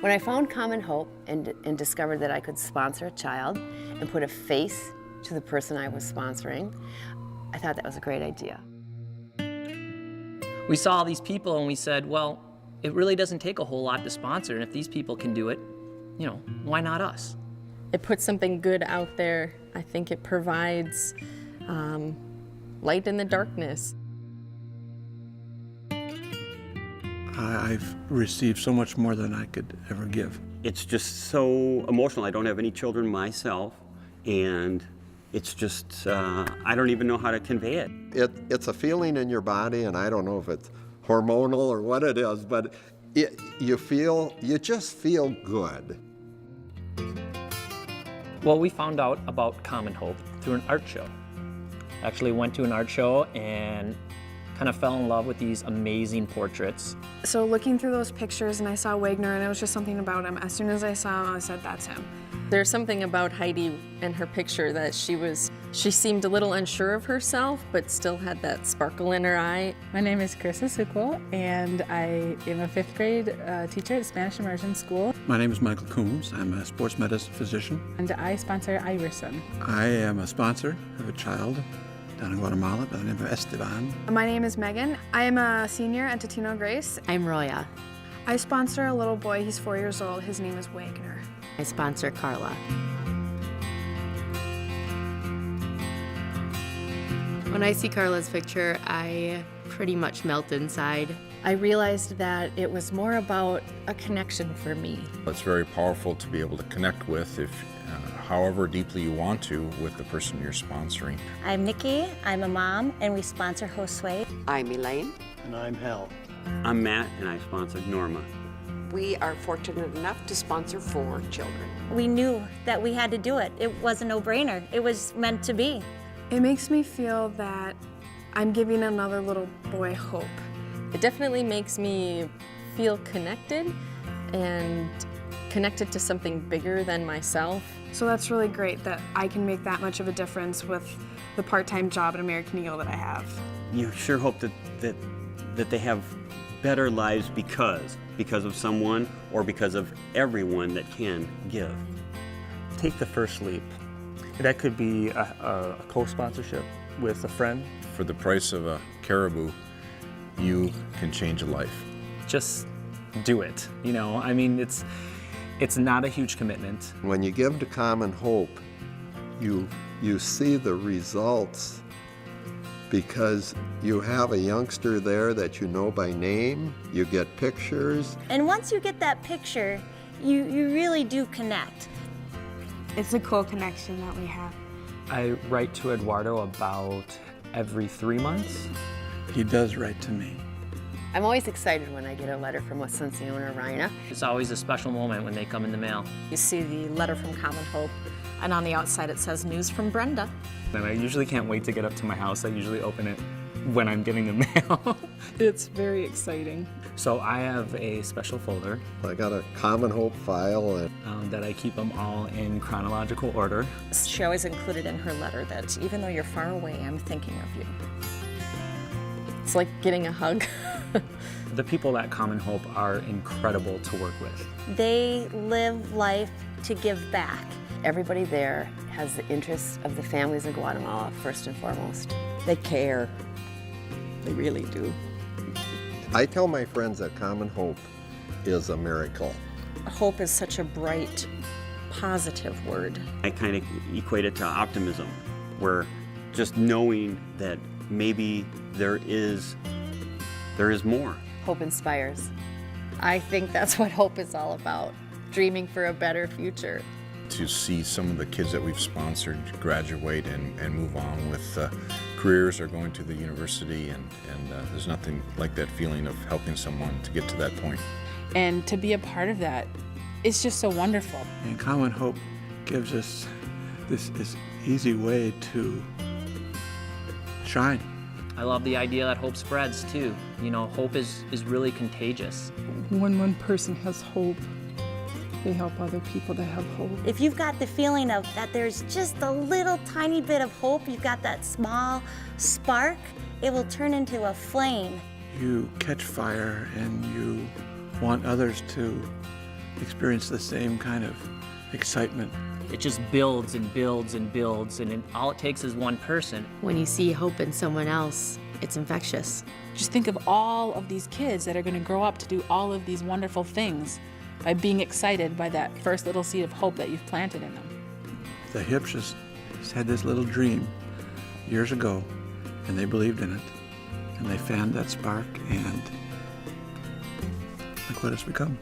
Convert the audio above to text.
When I found Common Hope and discovered that I could sponsor a child and put a face to the person I was sponsoring, I thought that was a great idea. We saw all these people and we said, well, it really doesn't take a whole lot to sponsor, and if these people can do it, you know, why not us? It puts something good out there. I think it provides light in the darkness. I've received so much more than I could ever give. It's just so emotional. I don't have any children myself, and it's just, I don't even know how to convey it. It's a feeling in your body, and I don't know if it's hormonal or what it is, but you just feel good. Well, we found out about Common Hope through an art show. Actually went to an art show and kind of fell in love with these amazing portraits. So looking through those pictures, and I saw Wagner, and it was just something about him. As soon as I saw him, I said, that's him. There's something about Heidi and her picture that she seemed a little unsure of herself, but still had that sparkle in her eye. My name is Carissa Sukwo, and I am a 5th grade teacher at Spanish Immersion School. My name is Michael Coombs. I'm a sports medicine physician. And I sponsor Iverson. I am a sponsor of a child down in Guatemala by the name of Esteban. My name is Megan. I am a senior at Totino Grace. I'm Roya. I sponsor a little boy. He's 4 years old. His name is Wagner. I sponsor Carla. When I see Carla's picture, I pretty much melt inside. I realized that it was more about a connection for me. It's very powerful to be able to connect with, however deeply you want to, with the person you're sponsoring. I'm Nikki, I'm a mom, and we sponsor Josue. I'm Elaine. And I'm Hal. I'm Matt, and I sponsored Norma. We are fortunate enough to sponsor 4 children. We knew that we had to do it. It was a no-brainer. It was meant to be. It makes me feel that I'm giving another little boy hope. It definitely makes me feel connected and connected to something bigger than myself. So that's really great that I can make that much of a difference with the part-time job at American Eagle that I have. You sure hope that they have better lives because of someone or because of everyone that can give. Take the first leap. That could be a co-sponsorship with a friend. For the price of a caribou, you can change a life. Just do it. You know, I mean, it's not a huge commitment. When you give to Common Hope, you see the results because you have a youngster there that you know by name, you get pictures. And once you get that picture, you really do connect. It's a cool connection that we have. I write to Eduardo about every 3 months. He does write to me. I'm always excited when I get a letter from Asuncion or Rhina. It's always a special moment when they come in the mail. You see the letter from Common Hope, and on the outside it says, news from Brenda. And I usually can't wait to get up to my house. I usually open it when I'm getting the mail. It's very exciting. So I have a special folder. I got a Common Hope file. That I keep them all in chronological order. She always included in her letter that even though you're far away, I'm thinking of you. It's like getting a hug. The people at Common Hope are incredible to work with. They live life to give back. Everybody there has the interests of the families of Guatemala first and foremost. They care. They really do. I tell my friends that Common Hope is a miracle. Hope is such a bright, positive word. I kind of equate it to optimism, where just knowing that maybe there is more. Hope inspires. I think that's what hope is all about, dreaming for a better future. To see some of the kids that we've sponsored graduate and move on with careers or going to the university, and there's nothing like that feeling of helping someone to get to that point. And to be a part of that, it's just so wonderful. And Common Hope gives us this easy way to shine. I love the idea that hope spreads too. You know, hope is really contagious. When one person has hope, they help other people that have hope. If you've got the feeling of that there's just a little tiny bit of hope, you've got that small spark, it will turn into a flame. You catch fire and you want others to experience the same kind of excitement. It just builds and builds and builds, and all it takes is one person. When you see hope in someone else, it's infectious. Just think of all of these kids that are going to grow up to do all of these wonderful things by being excited by that first little seed of hope that you've planted in them. The Hipshes had this little dream years ago, and they believed in it, and they fanned that spark, and look what it's become.